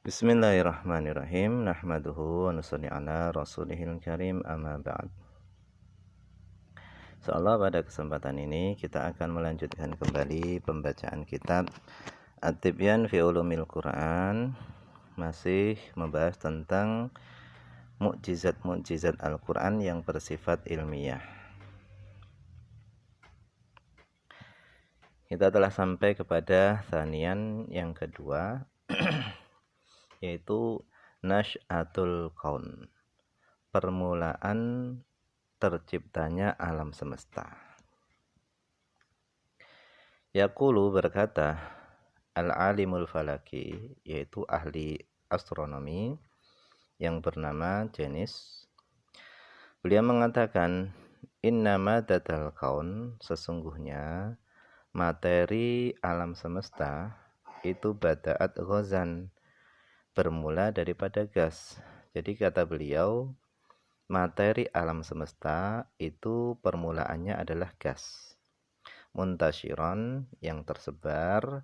Bismillahirrahmanirrahim. Nahmaduhu wa nusalli ala rasulihil karim, amma ba'd. Insyaallah pada kesempatan ini kita akan melanjutkan kembali pembacaan kitab At-Tibyan fi Ulumil Quran. Masih membahas tentang mukjizat-mukjizat Al-Quran yang bersifat ilmiah. Kita telah sampai kepada tsaniyan yang kedua yaitu Nash'atul Kaun, permulaan terciptanya alam semesta. Yaqulu berkata Al-Alimul Falaki, yaitu ahli astronomi yang bernama Jenis. Beliau mengatakan, innama datal kaun, sesungguhnya materi alam semesta itu bada'at ghazan, bermula daripada gas. Jadi kata beliau, materi alam semesta itu permulaannya adalah gas. Muntasyiron, yang tersebar,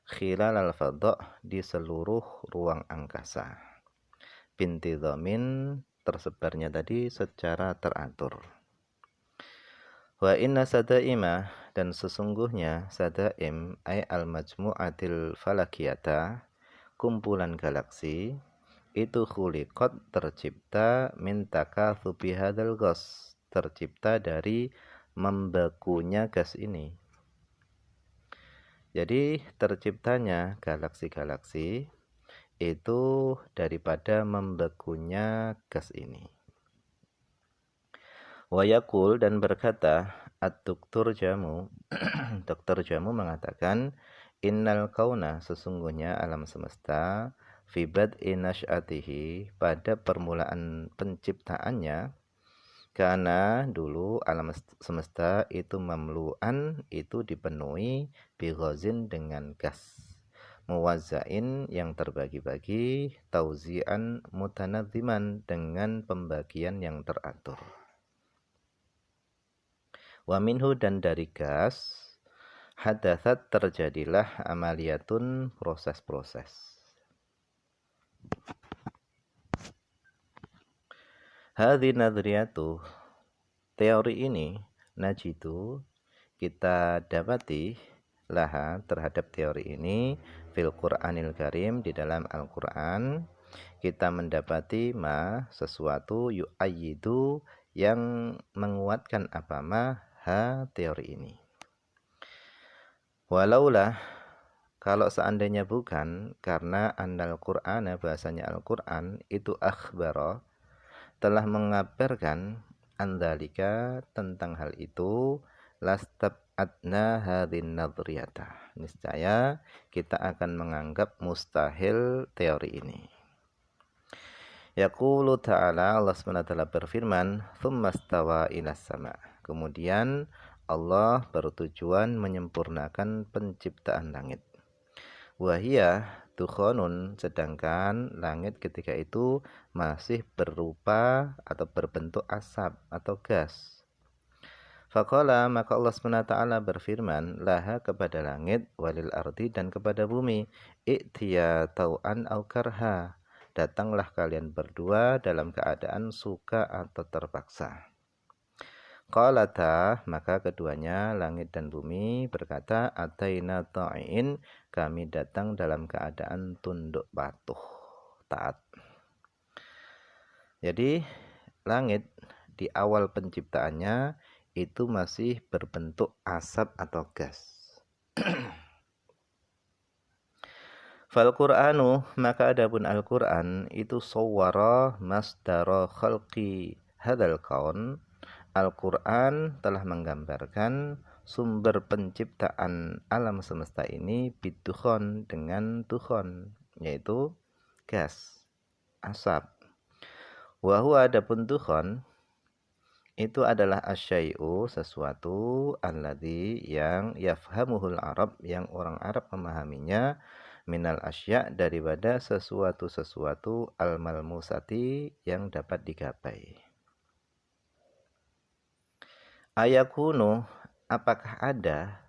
khilal al-fadha, di seluruh ruang angkasa. Bintizamin, tersebarnya tadi secara teratur. Wa inna sadaima, dan sesungguhnya sadaim ay al-majmu'atil falakiyata, kumpulan galaksi, itu khuliqat, tercipta, min takatsubi hadzal ghas, tercipta dari membakunya gas ini. Jadi terciptanya galaksi-galaksi itu daripada membakunya gas ini. Wa yaqul, dan berkata Ad-Doktor Jamu Dr. Jamu mengatakan, innal kauna, sesungguhnya alam semesta, fi bad'i nasy'atihi, pada permulaan penciptaannya, karena dulu alam semesta itu mamlu'an, itu dipenuhi bighazin, dengan gas, muwazzain, yang terbagi-bagi, tauzi'an mutanadziman, dengan pembagian yang teratur. Wa minhu, dan dari gas, hadatsat, terjadilah amaliyatun, proses-proses. Hadhi nadriyatu, teori ini, najidu, kita dapati, laha, terhadap teori ini, fil Qur'anil Karim, di dalam Al-Quran, kita mendapati ma, sesuatu, yu'ayyidu, yang menguatkan apa ma, ha, teori ini. Walaulah, kalau seandainya bukan, karena annal Qur'ana, bahasanya Al-Quran, itu akhbara, telah mengabarkan, andalika, tentang hal itu, lastab'atna hadhin nadriyata, niscaya kita akan menganggap mustahil teori ini. Yaqulu ta'ala, Allah SWT berfirman, thumma stawa ilas sama, kemudian Allah bertujuan menyempurnakan penciptaan langit. Wahia dukhonun, sedangkan langit ketika itu masih berupa atau berbentuk asap atau gas. Faqala, maka Allah SWT berfirman, laha, kepada langit, walil ardi, dan kepada bumi, i'tiya tau'an au karha, datanglah kalian berdua dalam keadaan suka atau terpaksa. Qalata, maka keduanya, langit dan bumi, berkata, ataina ta'in, kami datang dalam keadaan tunduk patuh, taat. Jadi langit di awal penciptaannya itu masih berbentuk asap atau gas. Fal Qur'anu, maka adapun Al-Qur'an itu sawwara masdara khalqi hadzal kaun, Al-Quran telah menggambarkan sumber penciptaan alam semesta ini bidukhon, dengan dukhon, yaitu gas, asap. Wahuwa, adapun dukhon, itu adalah asyai'u, sesuatu, alladhi, yang yafhamuhul Arab, yang orang Arab memahaminya, minal asya', daripada sesuatu-sesuatu, al-malmusati, yang dapat digapai. Ayakunu, apakah ada,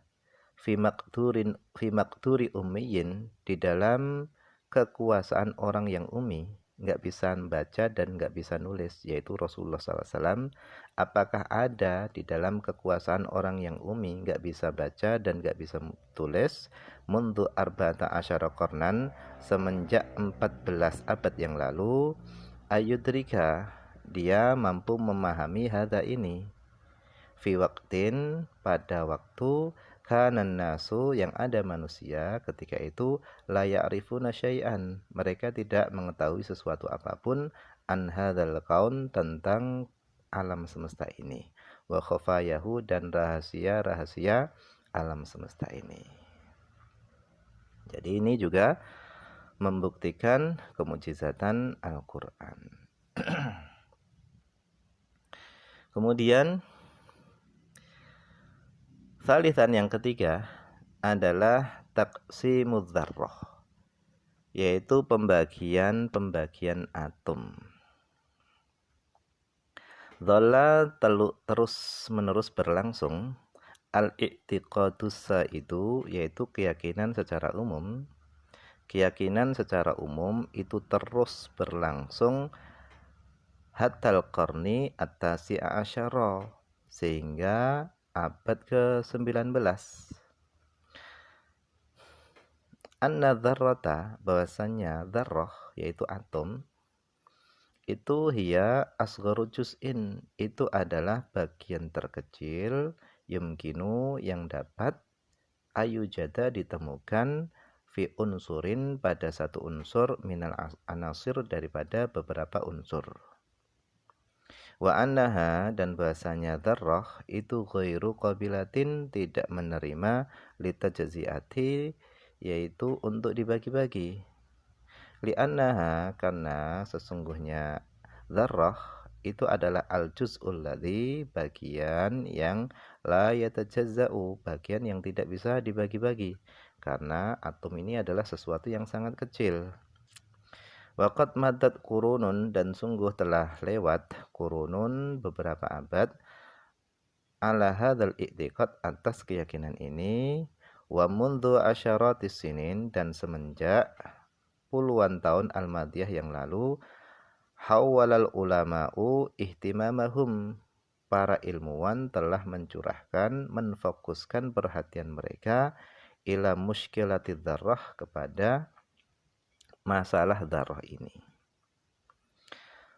fi makturi ummiyin, di dalam kekuasaan orang yang ummi, nggak bisa membaca dan nggak bisa nulis, yaitu Rasulullah SAW. Apakah ada di dalam kekuasaan orang yang ummi, nggak bisa baca dan nggak bisa tulis, mundu arba'ata asyara qarnan, semenjak 14 abad yang lalu, ayudrika, dia mampu memahami hadza ini, fi waqtin, pada waktu, kanan nasu, yang ada manusia ketika itu, la ya'rifuna syai'an, mereka tidak mengetahui sesuatu apapun, an hadzal kaun, tentang alam semesta ini, wa khafayahu, dan rahasia-rahasia alam semesta ini. Jadi ini juga membuktikan kemujizatan Al-Qur'an. Kemudian salisan yang ketiga adalah taqsimudz dzarrah, yaitu pembagian atom. Dhalla terus menerus berlangsung, al-i'tiqadus itu, yaitu keyakinan secara umum. Keyakinan secara umum itu terus berlangsung hatal qarni at-tasi'a asyara, sehingga abad ke-19. Anna dzarrata, bahwasanya dzarrah yaitu atom, itu hiya asgharu juz'in, itu adalah bagian terkecil, yumkinu, yang dapat, ayujada, ditemukan, fi unsurin, pada satu unsur, minal anasir, daripada beberapa unsur. Wa annaha, dan bahasanya dzarrah itu ghairu qabilatin, tidak menerima litajziati, yaitu untuk dibagi-bagi. Li annaha, karena sesungguhnya dzarrah itu adalah al-juz'ul ladzi, bagian yang la yatajazza'u, bagian yang tidak bisa dibagi-bagi, karena atom ini adalah sesuatu yang sangat kecil. Waqad maddat qurunun, dan sungguh telah lewat qurunun, beberapa abad, ala hadzal i'tiqad, atas keyakinan ini, wa mundzu asyaratis sinin, dan semenjak puluhan tahun al-madiyah yang lalu, hawwalal ulama'u ihtimamahum, para ilmuwan telah menfokuskan perhatian mereka, ila mushkilatid dzarrah, kepada masalah dzarrah ini.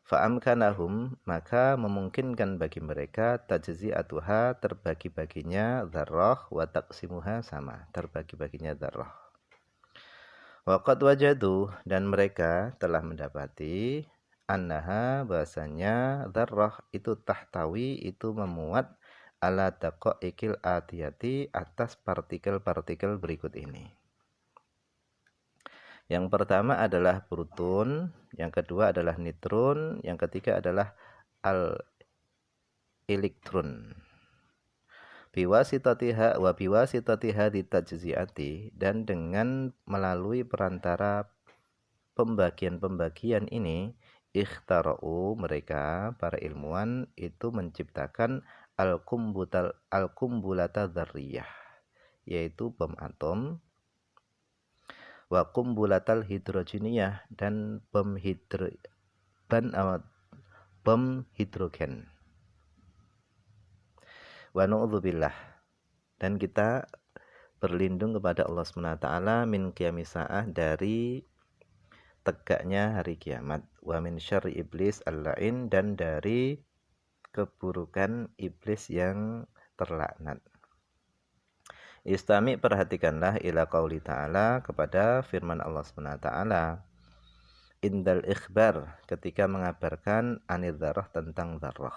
Fa'amkanahum, maka memungkinkan bagi mereka, tajzi'atuha, terbagi-baginya dzarrah, wa taqsimuha, sama terbagi-baginya dzarrah. Wa qad wajadu, dan mereka telah mendapati, annaha, bahasanya dzarrah itu tahtawi, itu memuat, ala daqaiqil atiyati, atas partikel-partikel berikut ini. Yang pertama adalah proton, yang kedua adalah neutron, yang ketiga adalah elektron. Biwasitatiha wa biwasitatiha ditajziati, dan dengan melalui perantara pembagian-pembagian ini, ikhtara'u, mereka para ilmuwan itu menciptakan al-kumbulata dzarriyah, yaitu bom atom, wa kumbulatal hidrogeniyah, dan bom hidrogen. Wa na'udzubillah, dan kita berlindung kepada Allah SWT min qiyamis sa'ah, dari tegaknya hari kiamat, wa min syarri iblis al-la'in, dan dari keburukan iblis yang terlaknat. Istami, perhatikanlah, ila qauli ta'ala, kepada firman Allah SWT, indal ikhbar, ketika mengabarkan anil dzarrah, tentang dzarrah.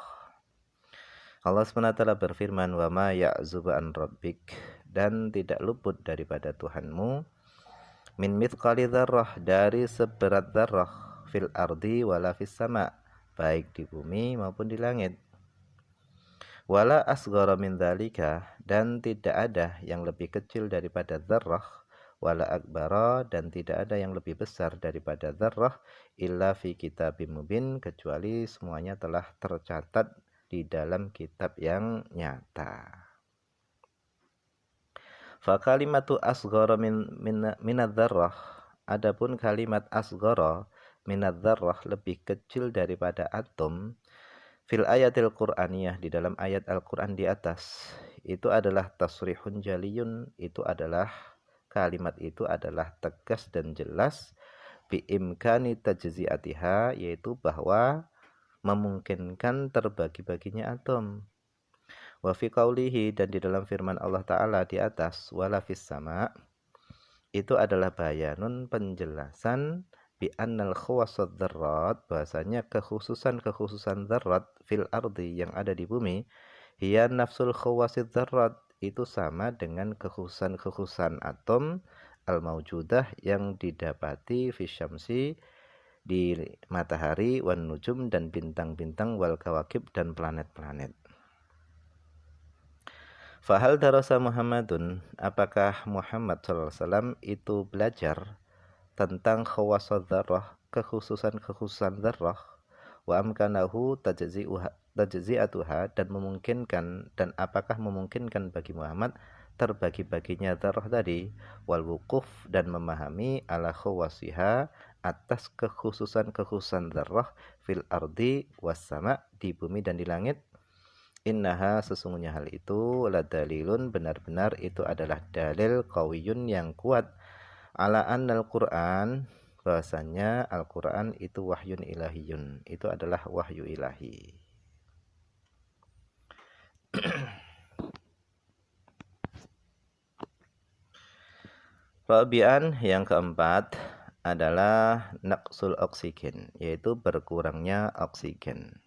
Allah SWT berfirman, wa ma ya'zubu an rabbik, dan tidak luput daripada Tuhanmu, min mithqali dzarrah, dari seberat dzarrah, fil ardi wala fis sama, baik di bumi maupun di langit. Wala asghara min dzalika, dan tidak ada yang lebih kecil daripada dzarrah, wala akbara, dan tidak ada yang lebih besar daripada dzarrah, illa fi kitabim mubin, kecuali semuanya telah tercatat di dalam kitab yang nyata. Fa kalimatu asghara min dzarrah, Adapun kalimat asghara minadz dzarrah lebih kecil daripada atom fil ayatil Qur'aniyah di dalam ayat Al-Qur'an di atas itu adalah tasrihun jaliyun, itu adalah kalimat itu adalah tegas dan jelas bi imkani tajzi'atiha, yaitu bahwa memungkinkan terbagi-baginya atom. Wa fi qaulihi, dan di dalam firman Allah Ta'ala di atas, wala fis sama, itu adalah bayanun penjelasan bi annal khawassad dzarrat, bahasanya kekhususan dzarrat fil ardi yang ada di bumi, hiya nafsul khawasid dzarrat, itu sama dengan kekhususan atom al maujudah yang didapati fi syamsi di matahari, wan nujum dan bintang-bintang, wal kawakib dan planet-planet. Fahal darasa Muhammadun, apakah Muhammad SAW itu belajar tentang khawasad dzarrah, kekhususan dzarrah, wa amkanahu tajzi'atuha, dan memungkinkan, dan apakah memungkinkan bagi Muhammad terbagi-baginya dzarrah tadi, wal wuquf, dan memahami ala khawasiha, atas kekhususan dzarrah fil ardi was sama, di bumi dan di langit. Innaha, sesungguhnya hal itu, ladalilun, benar-benar itu adalah dalil qawiyun yang kuat, ala annal Qur'an, bahasanya Al-Qur'an itu wahyun ilahiyun, itu adalah wahyu ilahi. Rabi'an, yang keempat adalah naqsul oksigen, yaitu berkurangnya oksigen.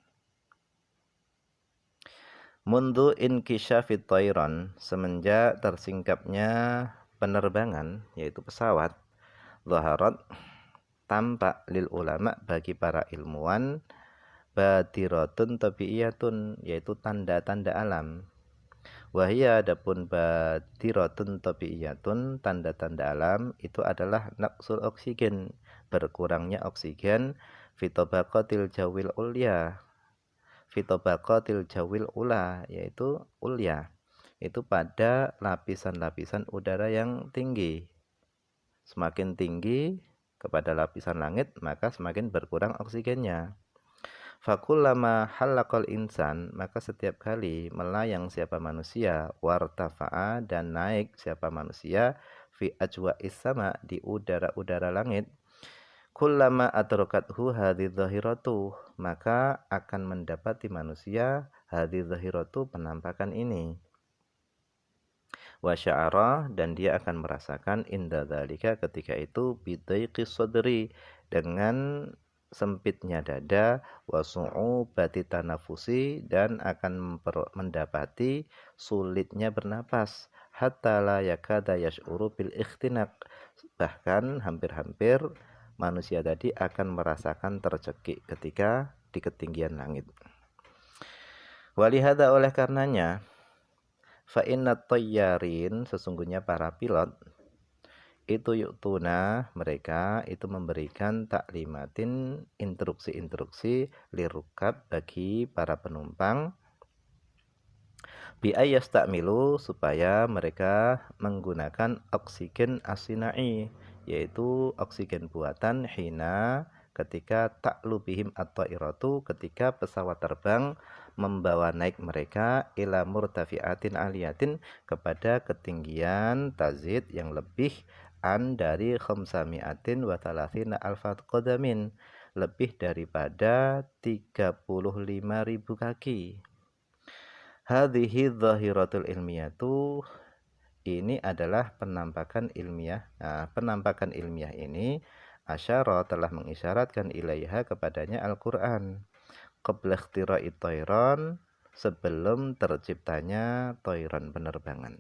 Mundu inkisyafit thayran, semenjak tersingkapnya penerbangan, yaitu pesawat, zaharat, tampak lil ulama, bagi para ilmuwan, badiratun tabi'iyatun, yaitu tanda-tanda alam. Wahia, adapun badiratun tabi'iyatun, tanda-tanda alam itu adalah naqsul oksigen, berkurangnya oksigen, fitobaqatil jawil ulya, fitobaqatil jawil ula, yaitu ulya, itu pada lapisan-lapisan udara yang tinggi. Semakin tinggi kepada lapisan langit, maka semakin berkurang oksigennya. Fakullama halaqal insan, maka setiap kali melayang siapa manusia, wartafa'a, dan naik siapa manusia, fi ajwa'is sama, di udara-udara langit, kullama adrakathu hadhihi dhahiratu, maka akan mendapati manusia hadhihi dhahiratu, penampakan ini. Wa sya'ara, dan dia akan merasakan inda dzalika, ketika itu, bidaiqis sadri, dengan sempitnya dada, wa su'ubati tanafusi, dan akan mendapati sulitnya bernapas, hatta la yakada yash'uru bil ikhtinaq, bahkan hampir-hampir manusia tadi akan merasakan tercekik ketika di ketinggian langit. Walihada, oleh karenanya, fa innat tayyarin, sesungguhnya para pilot itu yu'tuna, mereka itu memberikan taklimatin, instruksi-instruksi, lirukab, bagi para penumpang, bi ayyastamilu, supaya mereka menggunakan oksigen asinai, yaitu oksigen buatan, hina, ketika taklubihim at-ta'iratu, ketika pesawat terbang membawa naik mereka, ila murtafiatin aliyatin, kepada ketinggian tazid yang lebih an dari khamsamiatin wa thalathina alfat qadamin, lebih daripada 35.000 kaki. Hadhihi dhahiratul ilmiyatu, ini adalah penampakan ilmiah. Nah, penampakan ilmiah ini asyara, telah mengisyaratkan ilaiha, kepadanya Al-Qur'an, qabla ikhtira'i thayran, sebelum terciptanya thayran, penerbangan.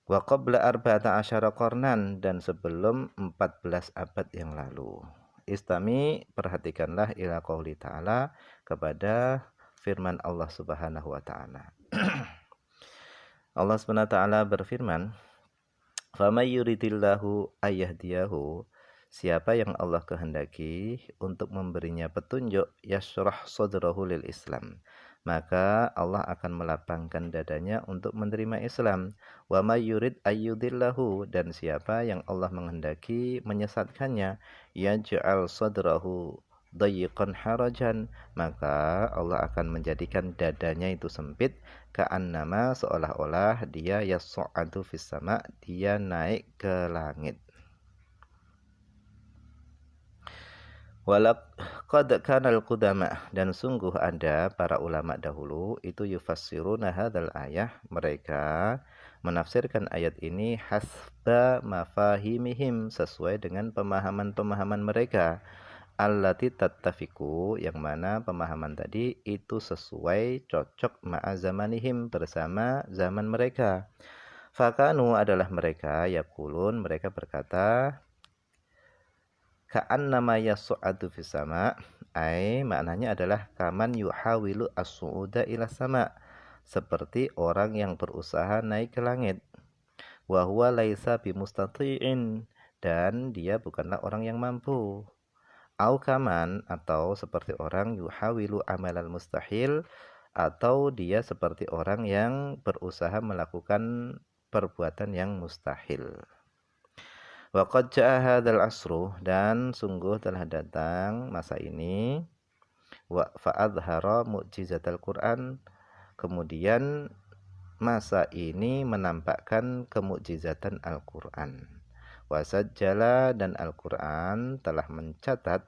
Wa qabla arba'ata asyara qarnan, dan sebelum 14 abad yang lalu. Istami, perhatikanlah, ila qauli ta'ala, kepada firman Allah Subhanahu wa ta'ala. Allah Subhanahu wa ta'ala berfirman, "Faman yuridillahu ayyahdiyahu", siapa yang Allah kehendaki untuk memberinya petunjuk, yashrah sadrahu lil Islam, maka Allah akan melapangkan dadanya untuk menerima Islam. Wa may yurid ayyudillahu, dan siapa yang Allah menghendaki menyesatkannya, yaj'al sadrahu dayiqan harajan, maka Allah akan menjadikan dadanya itu sempit, ka'annama, seolah-olah dia yas'adu fis sama, dia naik ke langit. Walaqad kanal qudama, dan sungguh ada para ulama dahulu itu yufassiruna hadzal ayah, mereka menafsirkan ayat ini hasba mafahimihim, sesuai dengan pemahaman-pemahaman mereka, allati tattafiqu, yang mana pemahaman tadi itu sesuai cocok ma'a zamanihim, bersama zaman mereka. Fakanu, adalah mereka yaqulun, mereka berkata, ka'annama yas'adu fis sama, maknanya adalah kaman yuhawilu as-su'uda ila sama, seperti orang yang berusaha naik ke langit. Wa huwa laisa bimustati'in, dan dia bukanlah orang yang mampu. Au kaman, atau seperti orang yuhawilu amalal mustahil, atau dia seperti orang yang berusaha melakukan perbuatan yang mustahil. Wa qad ja'a hadzal asru, dan sungguh telah datang masa ini, wa fa'adhara mu'jizatal Qur'an, kemudian masa ini menampakkan kemukjizatan Al-Qur'an. Wa sajjala, dan Al-Qur'an telah mencatat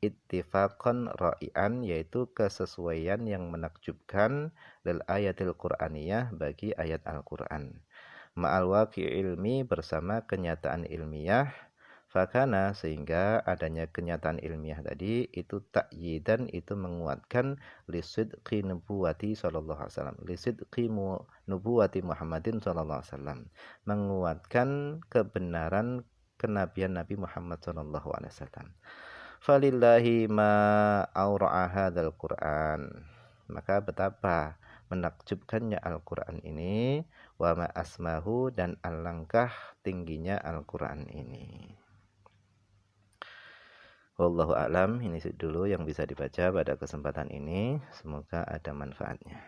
ittifaqan ra'ian, yaitu kesesuaian yang menakjubkan, lil ayatil Qur'aniyah, bagi ayat Al-Qur'an, ma'al waqi' ilmi, bersama kenyataan ilmiah. Fakana, sehingga adanya kenyataan ilmiah tadi itu ta'yidan, itu menguatkan lisidqi nubuwati sallallahu alaihi wasallam, lisidqi nubuwati Muhammadin sallallahu alaihi wasallam, menguatkan kebenaran kenabian Nabi Muhammad sallallahu alaihi wasallam. Falillahi ma aura'a hadzal Qur'an, maka betapa menakjubkannya Al-Qur'an ini, wa ma asmahu, dan alangkah tingginya Al-Qur'an ini. Wallahu a'lam. Ini dulu yang bisa dibaca pada kesempatan ini, semoga ada manfaatnya.